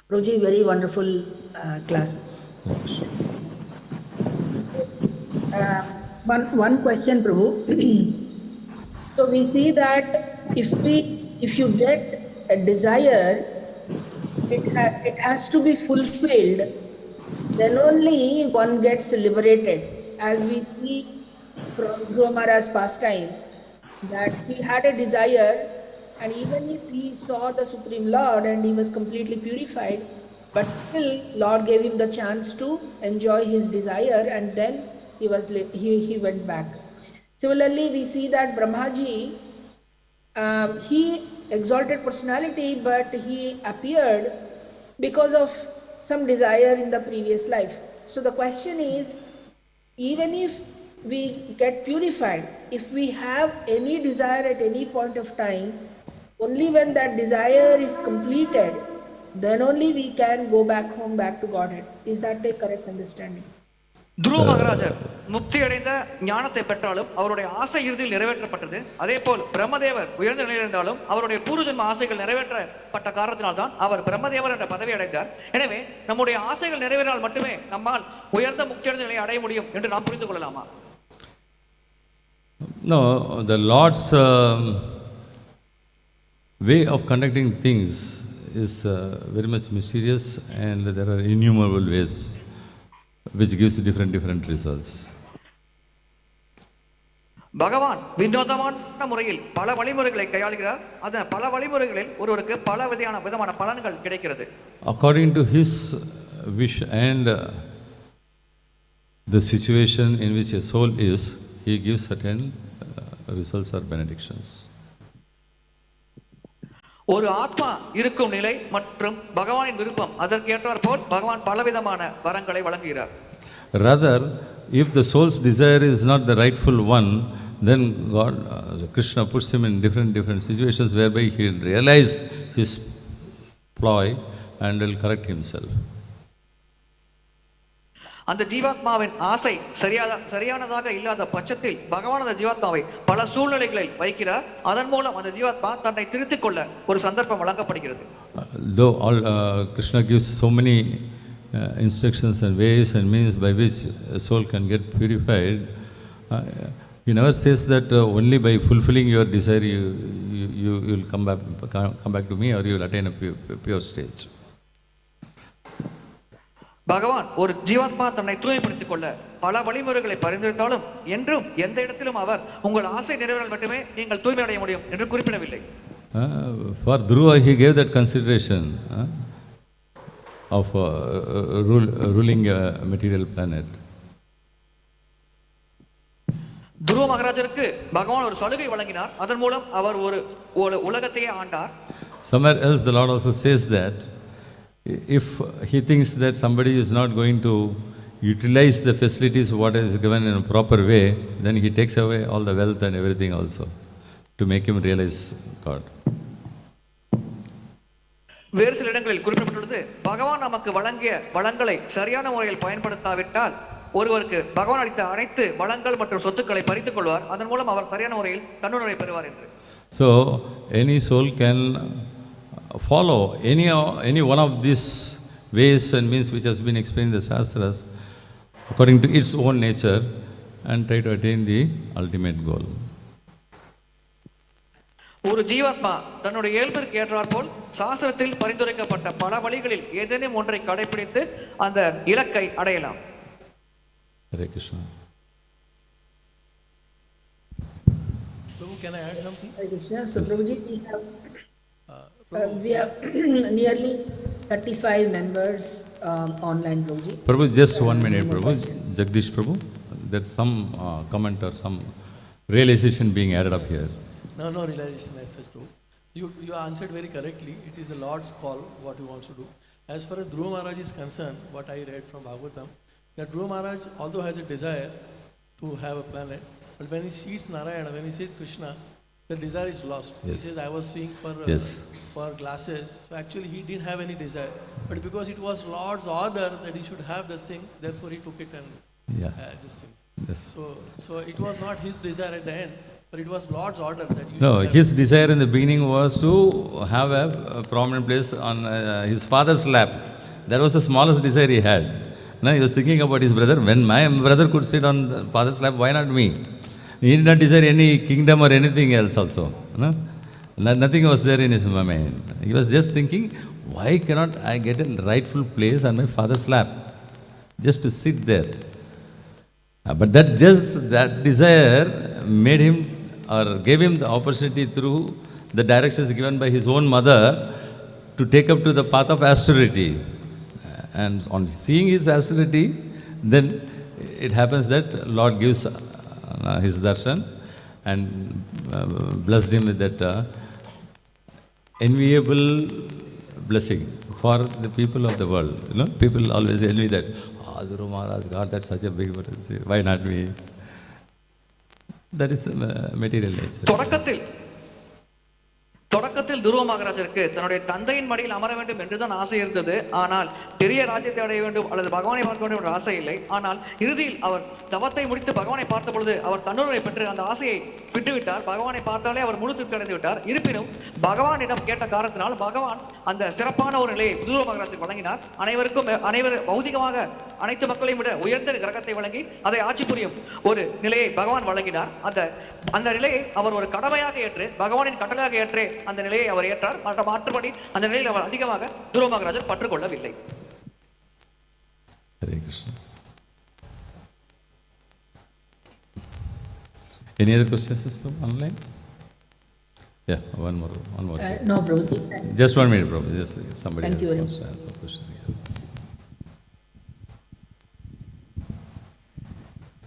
Prabhuji, very wonderful class. One question, Prabhu. So we see that if you get a desire, it has to be fulfilled. Then only one gets liberated. As we see from Dhruva Maharaj's pastime, that he had a desire, and even if he saw the Supreme Lord and he was completely purified, but still Lord gave him the chance to enjoy his desire, and then he went back. Similarly, we see that Brahmaji, he exalted personality, but he appeared because of some desire in the previous life. So the question is, even if we get purified, if we have any desire at any point of time, only when that desire is completed, then only we can go back home, back to Godhead. Is that a correct understanding? துருவ மகாராஜர் முக்தி அடைந்த ஞானத்தை பெற்றாலும் அவருடைய ஆசை இறுதியில் நிறைவேற்றப்பட்டது. அதே போல் பிரம்மதேவர் உயர்ந்த நிலையில் இருந்தாலும் அவருடைய பூர்வஜன்ம ஆசைகள் நிறைவேற்றப்பட்ட காரணத்தினால்தான் அவர் பிரம்மதேவர் என்ற பதவி அடைந்தார். எனவே நம்முடைய ஆசைகள் நிறைவேறினால் மட்டுமே நம்மால் உயர்ந்த முக்தி அடைந்த நிலையை அடைய முடியும் என்று நாம் புரிந்து கொள்ளலாமா? No, the Lord's way of conducting things is very much mysterious, and there are innumerable ways which gives different results. பகவான் வினோதமான முறையில் பல வழிமுறைகளை கையாளுகிறார். அந்த பல வழிமுறைகளில் ஒருவருக்கு பல விதமான பலன்கள் கிடைக்கிறது. According to his wish and the situation in which a soul is, he gives certain results or benedictions. ஒரு ஆத்மா இருக்கும் நிலை மற்றும் பகவானின் விருப்பம் அதற்கேற்றார் போல் பகவான் பலவிதமான வரங்களை வழங்குகிறார். Rather, if the soul's desire is not the rightful one, then God, Krishna puts him in different situations whereby he will realize his ploy and will correct himself. அந்த ஜீவாத்மாவின் ஆசை சரியானதாக இல்லாத பட்சத்தில் பகவான் அந்த ஜீவாத்மாவை பல சூழ்நிலைகளில் வைக்கிறார். அதன் மூலம் அந்த ஜீவாத்மா தன்னை திருத்திக் கொள்ள ஒரு சந்தர்ப்பம் வழங்கப்படுகிறது. Though Krishna gives so many instructions and ways and means by which a soul can get purified, he never says that only by fulfilling your desire you will come back to me, or you will attain a pure stage. பகவான் ஒரு ஜீவாத்மா தன்னை தூய்மைப்படுத்திக் கொள்ள பல வழிமுறைகளை பரிந்துரைத்தாலும் என்றும் எந்த இடத்திலும் அவர் உங்கள் ஆசை நிறைவேறால் மட்டுமே நீங்கள் தூய்மை அடைய முடியும் என்று குறிப்பிடவில்லை. For Dhruva he gave that consideration of ruling a material planet. துருவ மகாராஜருக்கு பகவான் ஒரு சலுகை வழங்கினார். அதன் மூலம் அவர் ஒரு உலகத்தையே ஆண்டார். Somewhere else the Lord also says that if he thinks that somebody is not going to utilize the facilities what is given in a proper way, then he takes away all the wealth and everything also to make him realize God. வேறு சில இடங்களில் குறிப்பிடப்பட்டுள்ளது, பகவான் நமக்கு வழங்கிய வளங்களை சரியான முறையில் பயன்படுத்தாவிட்டால் ஒருவருக்கு பகவான் அளித்த அனைத்து வளங்கள் மற்றும் சொத்துக்களை பறித்துக் கொள்வார். அதன் மூலம் அவர் சரியான முறையில் தன்னுணர்வை பெறுவார் என்று. So any soul can follow any one of these ways and means which has been explained in the Shastras according to its own nature and try to attain the ultimate goal. ஒரு ஜீவாத்மா தன்னுடைய இயல்பிற்கு ஏற்றாற் போல் சாஸ்திரத்தில் பரிந்துரைக்கப்பட்ட பல வழிகளில் ஏதேனும் ஒன்றை கடைபிடித்து அந்த இலக்கை அடையலாம். Hare Krishna. Prabhu, can I add something? Hare Krishna. So Prabhuji, we have nearly 35 members online, Prabhuji. Prabhu, just 1 minute, Prabhu. Jagdish Prabhu, there's some comment or some realization being added up here. No realization as such, Prabhu. You answered very correctly. It is the Lord's call what he wants to do. As far as Dhruva Maharaj is concerned, what I read from Bhagavatam, that Dhruva Maharaj, although has a desire to have a planet, but when he sees Narayana, when he sees Krishna, the desire is lost. Yes. He says, I was seeing for glasses. So actually he didn't have any desire. But because it was Lord's order that he should have this thing, therefore he took it and this thing. Yes. So it was not his desire at the end, but it was Lord's order that you No, should have his desire in the beginning was to have a prominent place on his father's lap. That was the smallest desire he had. Now he was thinking about his brother. When my brother could sit on the father's lap, why not me? He did not desire any kingdom or anything else also. No? Nothing was there in his mind. He was just thinking, why cannot I get a rightful place on my father's lap? Just to sit there. But that desire made him or gave him the opportunity through the directions given by his own mother to take up to the path of austerity. And on seeing his austerity, then it happens that Lord gives his darshan and blessed him with that enviable blessing for the people of the world. You know, people always envy that. Dhruva Maharaj got that such a big blessing. Why not me? That is material nature. தொடக்கத்தில் துருவ மகாராஜருக்கு தன்னுடைய தந்தையின் மடியில் அமர வேண்டும் என்றுதான் ஆசை இருந்தது. ஆனால் பெரிய ராஜ்யத்தை அடைய வேண்டும் அல்லது பகவானை பார்க்க வேண்டும் என்ற ஆசை இல்லை. ஆனால் இறுதியில் அவர் தவத்தை முடித்து பகவானை பார்த்த பொழுது அவர் தன்னுரை பெற்று அந்த ஆசையை விட்டுவிட்டார். பகவானை பார்த்தாலே அவர் முழு திருப்தி அடைந்து விட்டார். இருப்பினும் பகவானிடம் கேட்ட காரணத்தினால் பகவான் அந்த சிறப்பான ஒரு நிலையை துருவ மகாராஜுக்கு வழங்கினார். அனைவரும் பௌதிகமாக அனைத்து மக்களையும் விட உயர்ந்த கிரகத்தை வழங்கி அதை ஆட்சி புரியும் ஒரு நிலையை பகவான் வழங்கினார். அந்த நிலையை அவர் ஒரு கடமையாக ஏற்று பகவானின் கட்டளையாக ஏற்றே அந்த நிலையை அவர் ஏற்றார். மாற்றுபடி அந்த நிலையில் அவர் அதிகமாக துருவ மகாராஜர் பற்றுக்கொள்ளவில்லை. Hare Krishna. Any other questions from online? Yeah, one more. No, Prabhuji. Just 1 minute, Prabhuji. Just somebody Thank else you wants to answer a question. Yeah.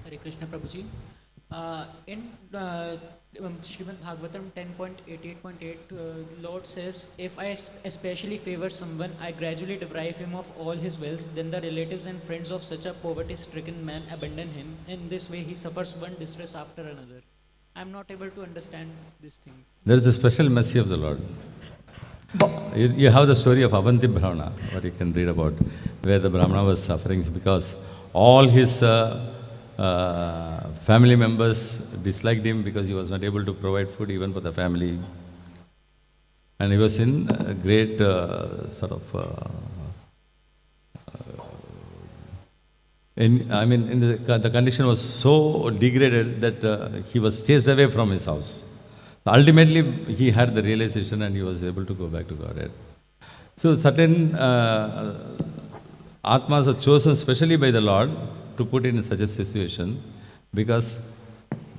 Hare Krishna, Prabhuji. In Srimad Bhagavatam 10.88.8, Lord says, if I especially favor someone, I gradually deprive him of all his wealth, then the relatives and friends of such a poverty-stricken man abandon him. In this way, he suffers one distress after another. I am not able to understand this thing. There is a special mercy of the Lord. You have the story of Avanti Brahmana, what you can read about, where the Brahmana was suffering because all his family members disliked him because he was not able to provide food even for the family. And he was in a great the condition was so degraded that he was chased away from his house. Ultimately, he had the realization and he was able to go back to Godhead. So certain Atmas are chosen specially by the Lord to put in such a situation, because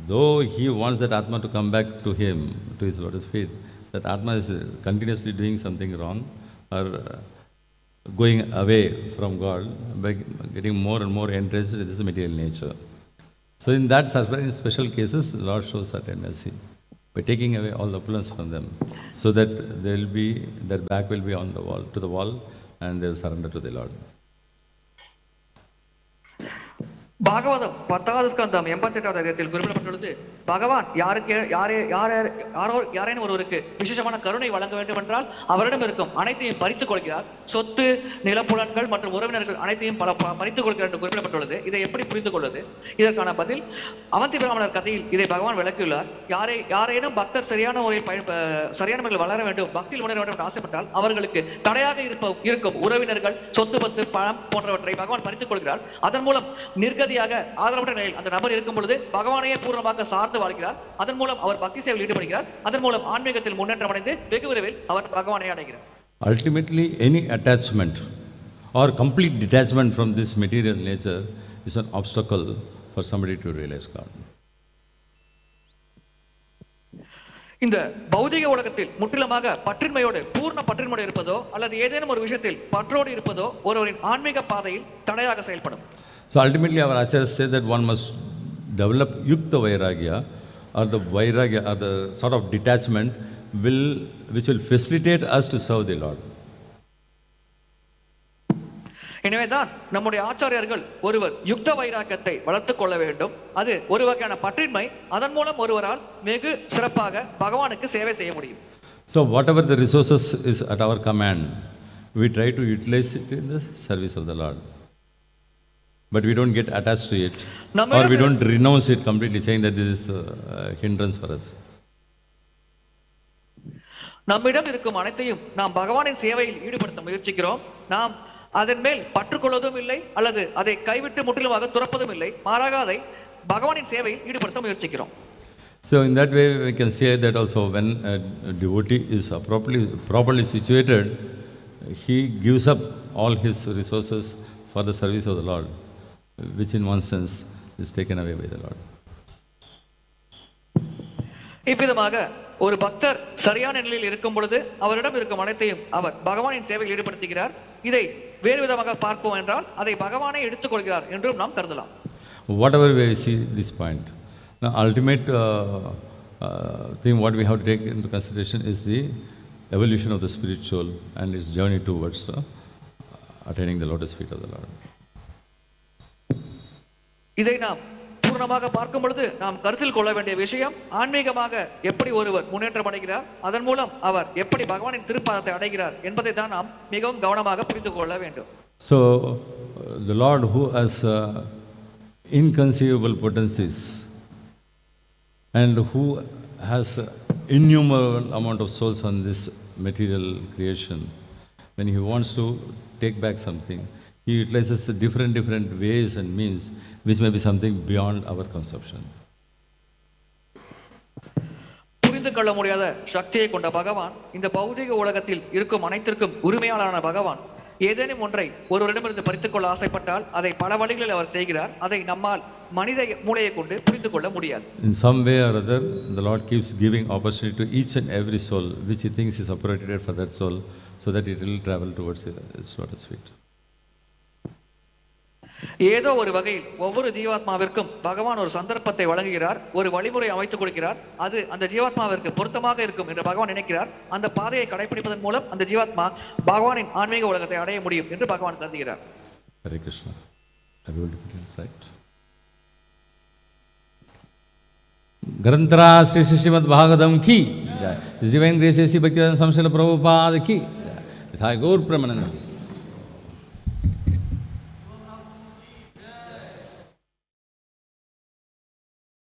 though he wants that Atma to come back to him, to his lotus feet, that Atma is continuously doing something wrong or going away from God by getting more and more entrenched in this material nature. So in that in special cases, the Lord shows certain mercy by taking away all the opulence from them, so that their back will be on the wall, to the wall, and they will surrender to the Lord. Bhagavatam 10வது ஸ்கந்தம் 88வது அத்தியாயத்தில் குறிப்பிடப்பட்டுள்ளது, பகவான் யாரேனும் ஒருவருக்கு விசேஷமான கருணை வழங்க வேண்டும் என்றால் அவரிடம் இருக்கும் அனைத்தையும் பறித்துக் கொள்கிறார். சொத்து, நிலப்புலன்கள் மற்றும் உறவினர்கள் அனைத்தையும் பறித்துக் கொள்கிறார் என்று குறிப்பிடப்பட்டுள்ளது. இதை எப்படி புரிந்து கொள்வது? இதற்கான பதில் அவந்தி பிராமணர் கதையில் இதை பகவான் விளக்கியுள்ளார். யாரேனும் பக்தர் சரியான முறையில் வளர வேண்டும், பக்தியில் முன்னேற வேண்டும் என்று ஆசைப்பட்டால் அவர்களுக்கு தடையாக இருக்கும் உறவினர்கள், சொத்து, பத்து, பணம் போன்றவற்றை பகவான் பறித்துக் கொள்கிறார். அதன் மூலம் ஆதரவற்ற நிலையில் அந்த நபர் இருக்கும் பொழுது பகவானையே பூர்ணமாக சார்ந்து வாழ்கிறார். அதன் மூலம் அவர் பக்தி சேவையில் ஈடுபடுகிறார். அதன் மூலம் ஆன்மீகத்தில் முன்னேற்றம் அடைந்து வெகு விரைவில் அவர் பகவானை அடைகிறார். Ultimately, any attachment or complete detachment from this material nature is an obstacle for somebody to realize God. இந்த பௌதிக உலகத்தில் முற்றிலுமாக பற்றின்மையோடு, பூர்ண பற்றின்மையோடு இருப்பதோ அல்லது ஏதேனும் ஒரு விஷயத்தில் பற்றோடு இருப்பதோ ஒருவரின் ஆன்மீக பாதையில் தடையாக செயல்படும். So ultimately our acharyas say that one must develop yukta vairagya, or the vairagya, or the sort of detachment which will facilitate us to serve the Lord. எனவேதான் நம்முடைய ஆச்சாரியர்கள் ஒருவர் யுக்த வைராக்கியத்தை வளர்த்துக் கொள்ள வேண்டும். அது ஒரு வகையான பற்றின்மை. அதன் மூலம் ஒருவரால் வெகு சிறப்பாக பகவானுக்கு சேவை செய்ய முடியும். So whatever the resources is at our command, we try to utilize it in the service of the Lord. But we don't get attached to it, or we don't renounce it completely, saying that this is a hindrance for us. நம்மிடம் இருக்கும் அனைத்தையும் நாம் பகவானின் சேவையில் ஈடுபடுத்த முயற்சிக்கிறோம். நாம் அதன் மேல் பற்றுக்கொள்வதும் இல்லை அல்லது அதை கைவிட்டு முற்றிலுமாக துறப்பதும் இல்லை. மாறாக அதை பகவானின் சேவையில் ஈடுபடுத்த முயற்சிக்கிறோம். So in that way we can say that also when a devotee is properly situated, he gives up all his resources for the service of the Lord, which in one sense is taken away by the Lord. இவ்விதமாக ஒரு பக்தர் சரியான நிலையில் இருக்கும் பொழுது அவரிடம் இருக்கும் அனைத்தையும் அவர் பகவானின் சேவையில் ஈடுபடுத்துகிறார். இதை வேறு விதமாக பார்ப்போம் என்றால் அதை பகவானே எடுத்துக்கொள்கிறார் என்றும் நாம் கருதலாம். Whatever way we see this point, the ultimate thing what we have to take into consideration is the evolution of the spiritual and its journey towards attaining the lotus feet of the Lord. இதை நாம் பூர்ணமாக பார்க்கும் பொழுது நாம் கருத்தில் கொள்ள வேண்டிய விஷயம் ஆன்மீகமாக எப்படி ஒருவர் முன்னேற்றம் அடைகிறார், அதன் மூலம் அவர் எப்படி பகவானின் திருப்பாதத்தை அடைகிறார் என்பதை தான் நாம் மிகவும் கவனமாக புரிந்து கொள்ள வேண்டும். So the Lord who has inconceivable potencies and who has innumerable amount of souls on this material creation, when he wants to take back something, he utilizes different ways and means which may be something beyond our conception. புரிந்து கொள்ள முடியாத சக்தியை கொண்ட பகவான், இந்த பௌதிக உலகத்தில் இருக்கும் அனைத்திற்கும் உரிமையாளரான பகவான், ஏதேனும் ஒன்றை ஒருவரிடமிருந்து பறித்துக் கொள்ள ஆசைப்பட்டால் அதை பல வழிகளில் அவர் செய்கிறார். அதை நம்மால் மனித மூளையை கொண்டு புரிந்து கொள்ள முடியாது. In some way or other, the Lord keeps giving opportunity to each and every soul which he thinks is appropriate for that soul, so that it will travel towards its lotus feet. ஏதோ ஒரு வகையில் ஒவ்வொரு ஜீவாத்மாவிற்கும் பகவான் ஒரு சந்தர்ப்பத்தை வழங்குகிறார், ஒரு வழிமுறை அமைத்துக் கொடுக்கிறார். அது அந்த ஜீவாத்மாவிற்கு பொருத்தமாக இருக்கும் என்று பகவான் நினைக்கிறார். அந்த பாதையை கடைபிடிப்பதன் மூலம் அந்த ஜீவாத்மா பகவானின் ஆன்மீக உலகத்தை அடைய முடியும் என்று பகவான் கருதுகிறார். Hare Krishna. Everyone put it aside. ग्रंथरा Shri Shrimad Bhagavatam की जय. जीवेंद्र से श्री भक्तिवेदांत स्वामी श्रील प्रभुपाद की जय. गौर प्रेमानंद.